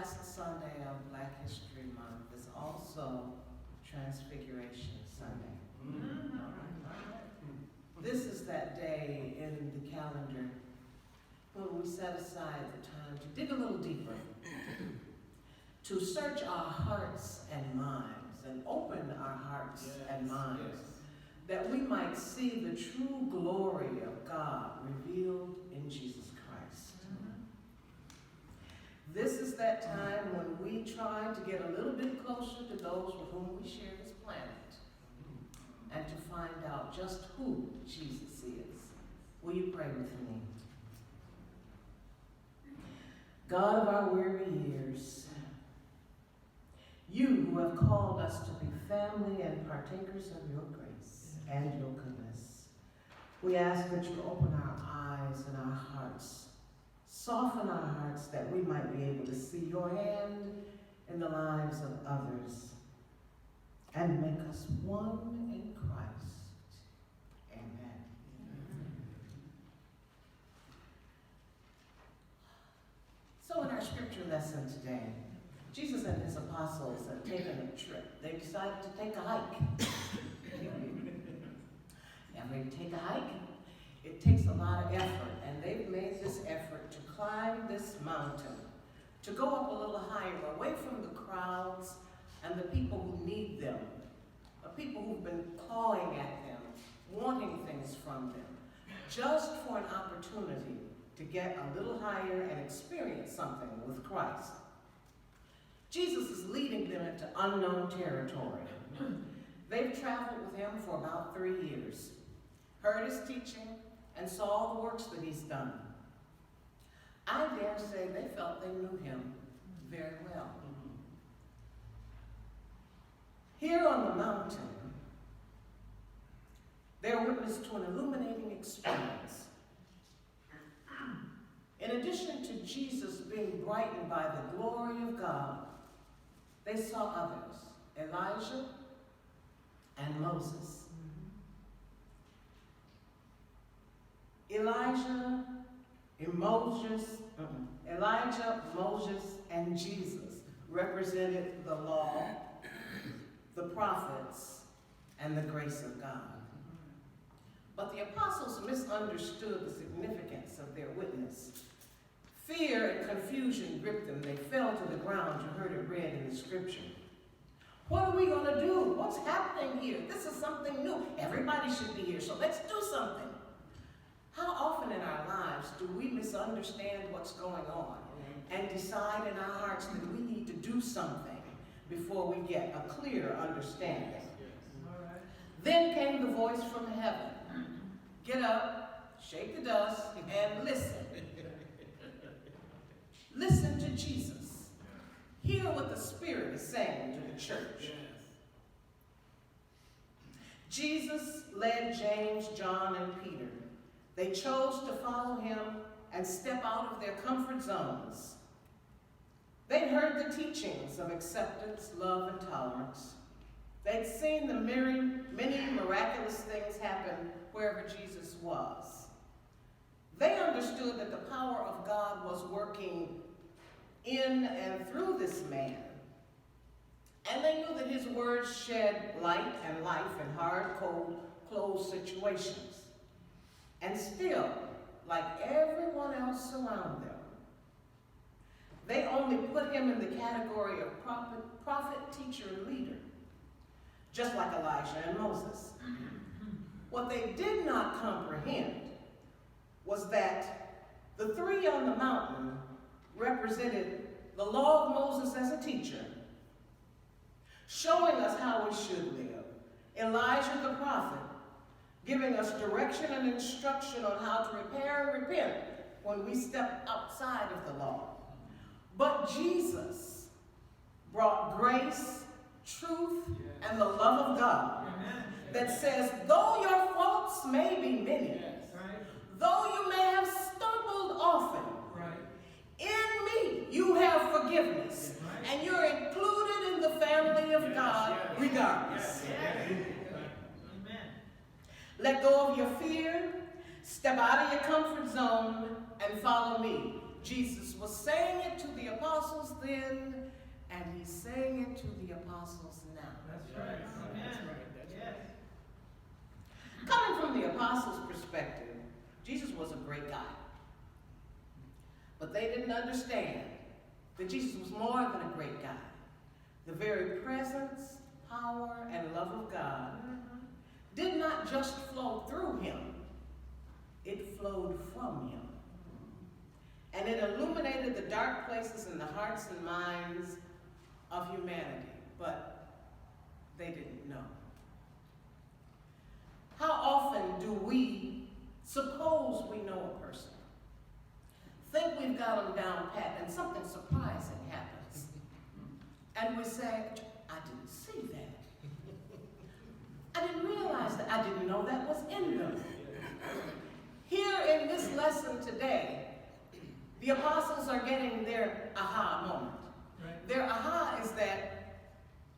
last Sunday of Black History Month is also Transfiguration Sunday. Mm-hmm. This is that day in the calendar when we set aside the time to dig a little deeper, to search our hearts and minds and open our hearts and minds, that we might see the true glory of God revealed in Jesus Christ. This is that time when we try to get a little bit closer to those with whom we share this planet and to find out just who Jesus is. Will you pray with me? God of our weary years, you who have called us to be family and partakers of your grace and your goodness, we ask that you open our eyes and our hearts, soften our hearts that we might be able to see your hand in the lives of others and make us one in Christ. Amen. So in our scripture lesson today, Jesus and his apostles have taken a trip. They decided to take a hike. Ever take a hike? It takes a lot of effort, and they've made this effort to climb this mountain, to go up a little higher, away from the crowds and the people who need them, the people who've been clawing at them, wanting things from them, just for an opportunity to get a little higher and experience something with Christ. Jesus is leading them into unknown territory. They've traveled with him for about 3 years, heard his teaching, and saw all the works that he's done. I dare say they felt they knew him very well. Here on the mountain, they're witness to an illuminating experience. In addition to Jesus being brightened by the glory of God, they saw others, Elijah and Moses. Elijah, Moses, and Jesus represented the law, the prophets, and the grace of God. But the apostles misunderstood the significance of their witness. Fear and confusion gripped them. They fell to the ground. You heard it read in the scripture. What are we going to do? What's happening here? This is something new. Everybody should be here, so let's do something. How often in our lives do we misunderstand what's going on and decide in our hearts that we need to do something before we get a clear understanding? Then came the voice from heaven. Get up, shake the dust, and listen. Listen to Jesus. Hear what the Spirit is saying to the church. Jesus led James, John, and Peter. They chose to follow him and step out of their comfort zones. They'd heard the teachings of acceptance, love, and tolerance. They'd seen the many miraculous things happen wherever Jesus was. They understood that the power of God was working in and through this man. And they knew that his words shed light and life in hard, cold, closed situations. And still, like everyone else around them, they only put him in the category of prophet, teacher, and leader, just like Elijah and Moses. What they did not comprehend was that the three on the mountain represented the law of Moses as a teacher, showing us how we should live. Elijah the prophet, giving us direction and instruction on how to repair and repent when we step outside of the law. But Jesus brought grace, truth, and the love of God that says, though your faults may be many, though you may have stumbled often, in me you have forgiveness, and you're included in the family of God regardless. Let go of your fear, step out of your comfort zone, and follow me. Jesus was saying it to the apostles then, and he's saying it to the apostles now. That's right. That's right. Yes. Coming from the apostles' perspective, Jesus was a great guy. But they didn't understand that Jesus was more than a great guy. The very presence, power, and love of God did not just flow through him, it flowed from him. And it illuminated the dark places in the hearts and minds of humanity, but they didn't know. How often do we suppose we know a person, think we've got them down pat, and something surprising happens, and we say, I didn't see that. I didn't realize that. I didn't know that was in them. Here in this lesson today, the apostles are getting their aha moment. Right. Their aha is that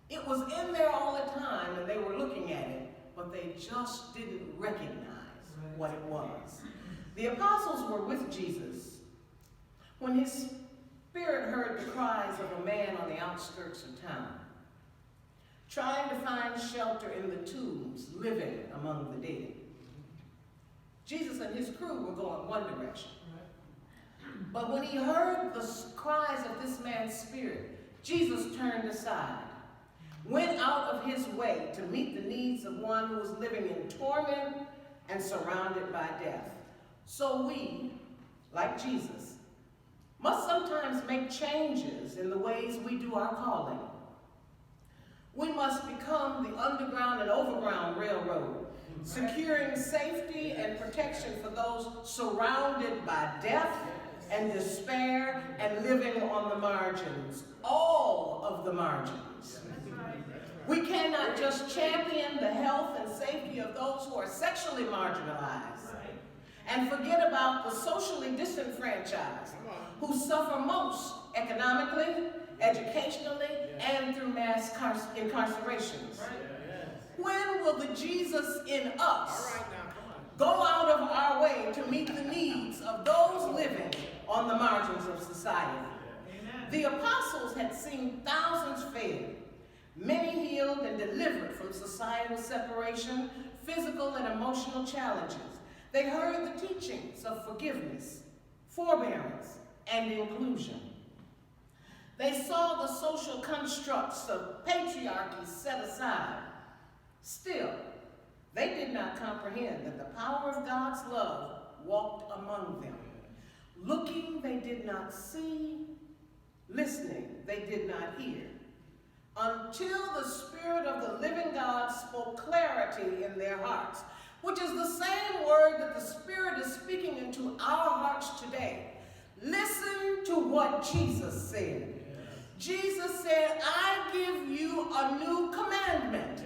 it was in there all the time and they were looking at it, but they just didn't recognize what it was. The apostles were with Jesus when his spirit heard the cries of a man on the outskirts of town, trying to find shelter in the tombs, living among the dead. Jesus and his crew were going one direction. But when he heard the cries of this man's spirit, Jesus turned aside, went out of his way to meet the needs of one who was living in torment and surrounded by death. So we, like Jesus, must sometimes make changes in the ways we do our calling. We must become the underground and overground railroad, securing safety and protection for those surrounded by death and despair and living on the margins, all of the margins. We cannot just champion the health and safety of those who are sexually marginalized and forget about the socially disenfranchised who suffer most economically, educationally, and through mass incarcerations. When will the Jesus in us go out of our way to meet the needs of those living on the margins of society? The apostles had seen thousands fed, many healed and delivered from societal separation, physical and emotional challenges. They heard the teachings of forgiveness, forbearance, and inclusion. They saw the social constructs of patriarchy set aside. Still, they did not comprehend that the power of God's love walked among them. Looking, they did not see. Listening, they did not hear. Until the Spirit of the living God spoke clarity in their hearts, which is the same word that the Spirit is speaking into our hearts today. Listen to what Jesus said. Jesus said, I give you a new commandment.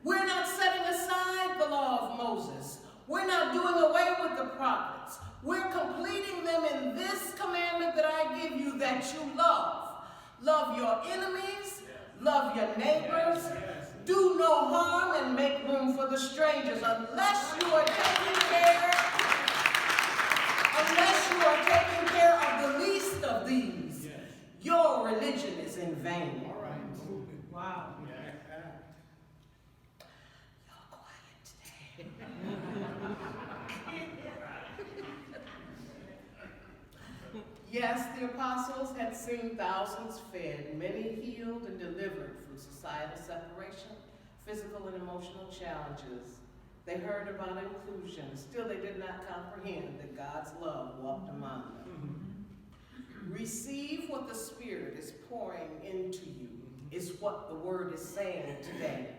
We're not setting aside the law of Moses. We're not doing away with the prophets. We're completing them in this commandment that I give you, that you love. Love your enemies, love your neighbors, do no harm, and make room for the strangers. Unless you are taking care of the least of these, your religion is in vain. All right. Wow. Y'all quiet today. Yes, the apostles had seen thousands fed, many healed and delivered from societal separation, physical and emotional challenges. They heard about inclusion. Still, they did not comprehend that God's love walked among them. Receive what the Spirit is pouring into you, is what the Word is saying today.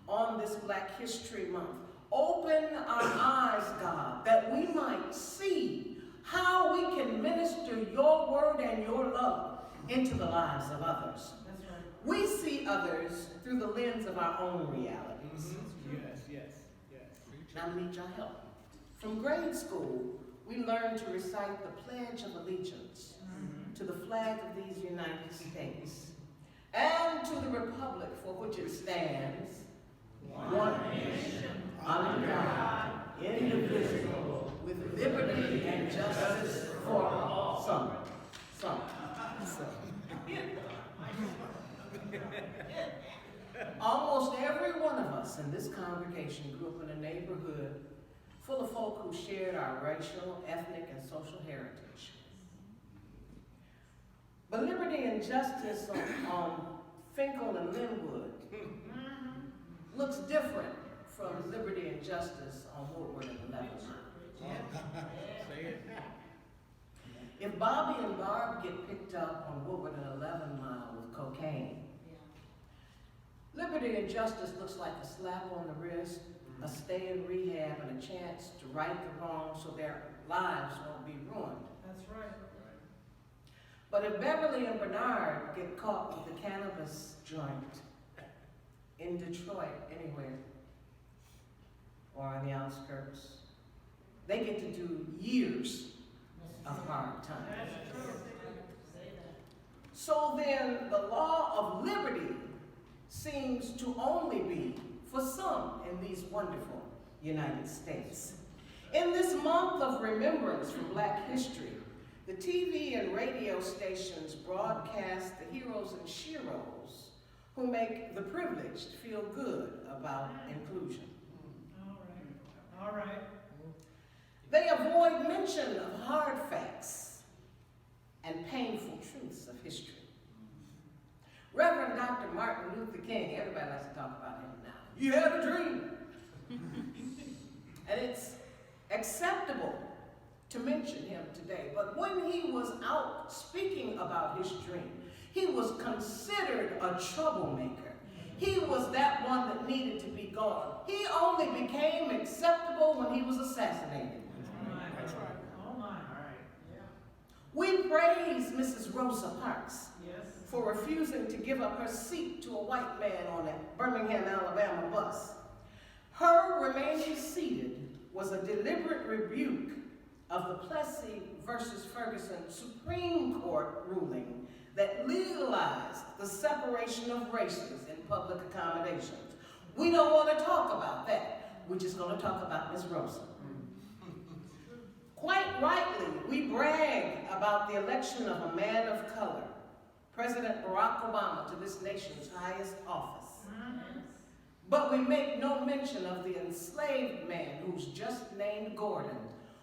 On this Black History Month, open our eyes, God, that we might see how we can minister your word and your love into the lives of others. That's right. We see others through the lens of our own realities. Now I need your help. From grade school, we learn to recite the Pledge of Allegiance to the flag of these United States and to the republic for which it stands, one nation, under God, indivisible, with liberty and justice For some. Almost every one of us in this congregation grew up in a neighborhood full of folk who shared our racial, ethnic, and social heritage. But liberty and justice on Finkel and Linwood looks different from liberty and justice on Woodward and 11. If Bobby and Barb get picked up on Woodward and 11 Mile with cocaine, liberty and justice looks like a slap on the wrist, a stay in rehab, and a chance to right the wrong so their lives won't be ruined. That's right. But if Beverly and Bernard get caught with the cannabis joint in Detroit, anywhere, or on the outskirts, they get to do years of hard time. So then the law of liberty seems to only be for some in these wonderful United States. In this month of remembrance for Black history, the TV and radio stations broadcast the heroes and sheroes who make the privileged feel good about inclusion. All right. They avoid mention of hard facts and painful truths of history. Reverend Dr. Martin Luther King, everybody likes to talk about him now. You had a dream. And it's acceptable to mention him today. But when he was out speaking about his dream, he was considered a troublemaker. He was that one that needed to be gone. He only became acceptable when he was assassinated. That's right. Oh my. All right. Yeah. We praise Mrs. Rosa Parks Yes. for refusing to give up her seat to a white man on a Birmingham, Alabama bus. Her remaining seated was a deliberate rebuke of the Plessy versus Ferguson Supreme Court ruling that legalized the separation of races in public accommodations. We don't want to talk about that. We're just going to talk about Ms. Rosa. Quite rightly, we brag about the election of a man of color, President Barack Obama, to this nation's highest office. But we make no mention of the enslaved man who's just named Gordon,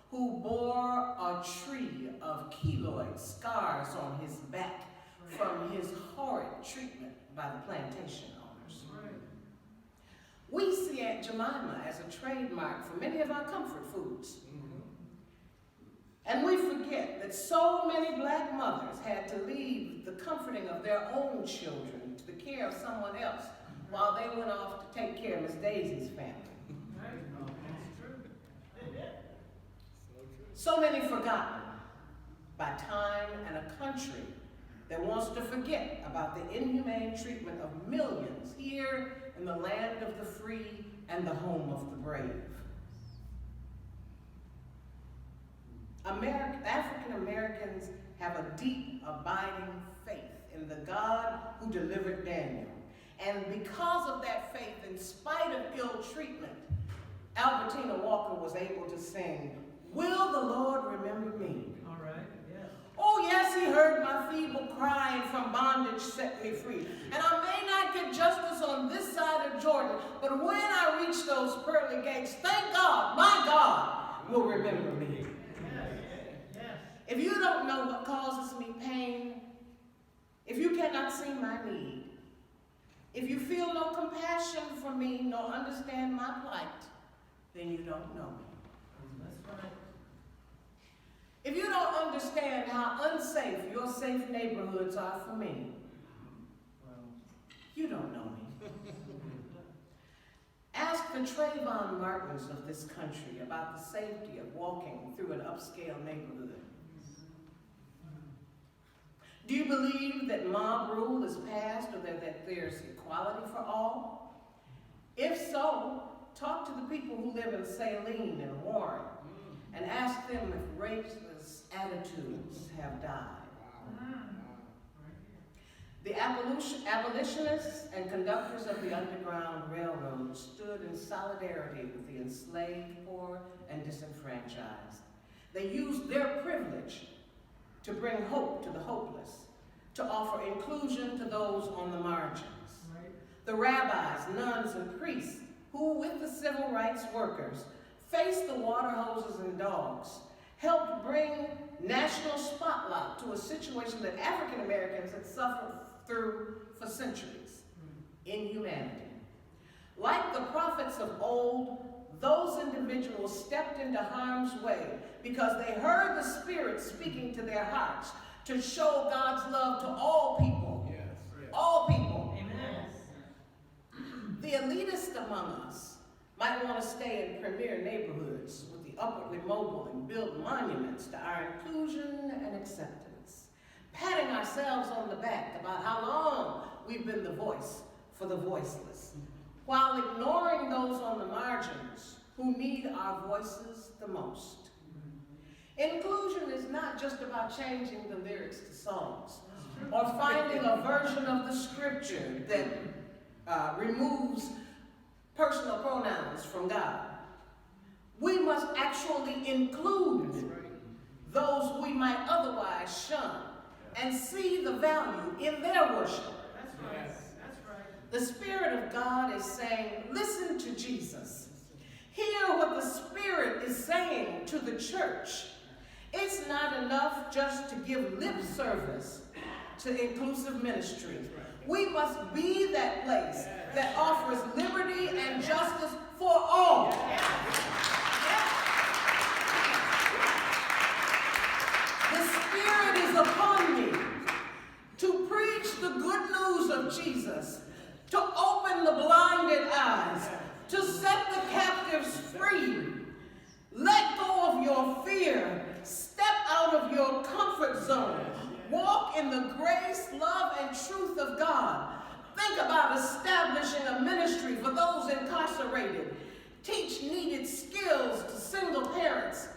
who bore a tree of keloid scars on his back from his horrid treatment by the plantation owners. We see Aunt Jemima as a trademark for many of our comfort foods. And we forget that so many Black mothers had to leave the comforting of their own children to the care of someone else while they went off to take care of Miss Daisy's family. So many forgotten by time and a country that wants to forget about the inhumane treatment of millions here in the land of the free and the home of the brave. African Americans have a deep, abiding faith in the God who delivered Daniel. And because of that faith, in spite of ill treatment, Albertina Walker was able to sing, "Will the Lord remember me?" All right. Yes. Oh yes, he heard my feeble cry and from bondage set me free. And I may not get justice on this side of Jordan, but when I reach those pearly gates, thank God, my God will remember me. Yes. If you don't know what causes me pain, if you cannot see my need, if you feel no compassion for me, nor understand my plight, then you don't know me. That's right. If you don't understand how unsafe your safe neighborhoods are for me, well, you don't know me. Ask the Trayvon Martins of this country about the safety of walking through an upscale neighborhood. Do you believe that mob rule is passed or that there's equality for all? If so, talk to the people who live in Saline and Warren and ask them if racist attitudes have died. The abolitionists and conductors of the Underground Railroad stood in solidarity with the enslaved, poor, and disenfranchised. They used their privilege to bring hope to the hopeless, to offer inclusion to those on the margins. Right. The rabbis, nuns, and priests who, with the civil rights workers, faced the water hoses and dogs, helped bring national spotlight to a situation that African Americans had suffered through for centuries: inhumanity. Like the prophets of old, those individuals stepped into harm's way because they heard the Spirit speaking to their hearts to show God's love to all people. Yes. Yes. All people. Amen. The elitists among us might want to stay in premier neighborhoods with the upwardly mobile and build monuments to our inclusion and acceptance, patting ourselves on the back about how long we've been the voice for the voiceless, while ignoring those on the margins who need our voices the most. Inclusion is not just about changing the lyrics to songs or finding a version of the scripture that removes personal pronouns from God. We must actually include those we might otherwise shun and see the value in their worship. That's right. That's right. The Spirit of God is saying, listen to Jesus. Hear what the Spirit is saying to the church. It's not enough just to give lip service to inclusive ministry. We must be that place that offers liberty and justice for all. The Spirit is upon me to preach the good news of Jesus, to open the blinded eyes, to set the captives free. Let go of your fear. Step out of your comfort zone. Walk in the grace, love, and truth of God. Think about establishing a ministry for those incarcerated. Teach needed skills to single parents.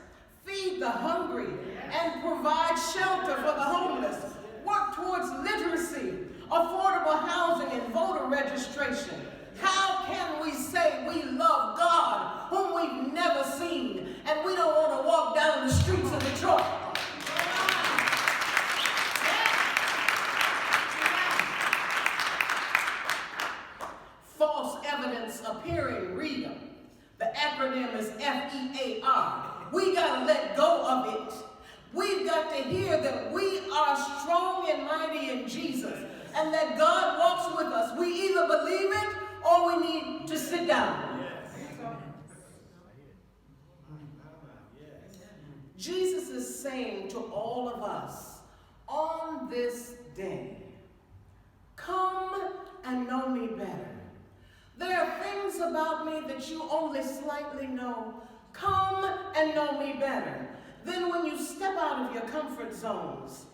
Feed the hungry and provide shelter for the homeless. Work towards literacy, affordable housing, and voter registration. How can we say we love God whom we've never seen and we don't want to walk down the streets of Detroit? False evidence appearing real. The acronym is FEAR. We got to let go of it. We've got to hear that we are strong and mighty in Jesus and that God walks with us. We either believe it or we need to sit down. Jesus is saying to all of us on this day, come and know me better. There are things about me that you only slightly know. Come and know me better. Then when you step out of your comfort zones,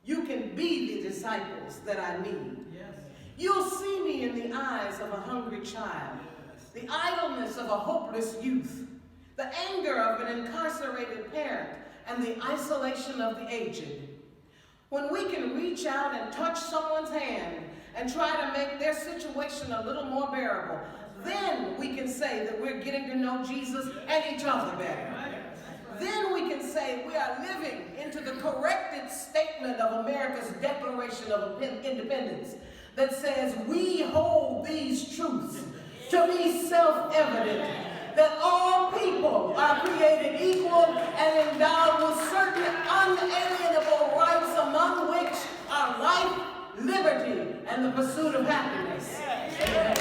you can be the disciples that I need. Yes. You'll see me in the eyes of a hungry child, the idleness of a hopeless youth, the anger of an incarcerated parent, and the isolation of the aged. When we can reach out and touch someone's hand and try to make their situation a little more bearable, then we can say that we're getting to know Jesus and each other better. Then we can say we are living into the corrected statement of America's Declaration of Independence that says we hold these truths to be self-evident, that all people are created equal and endowed with certain unalienable rights, among which are life, liberty, and the pursuit of happiness. Amen.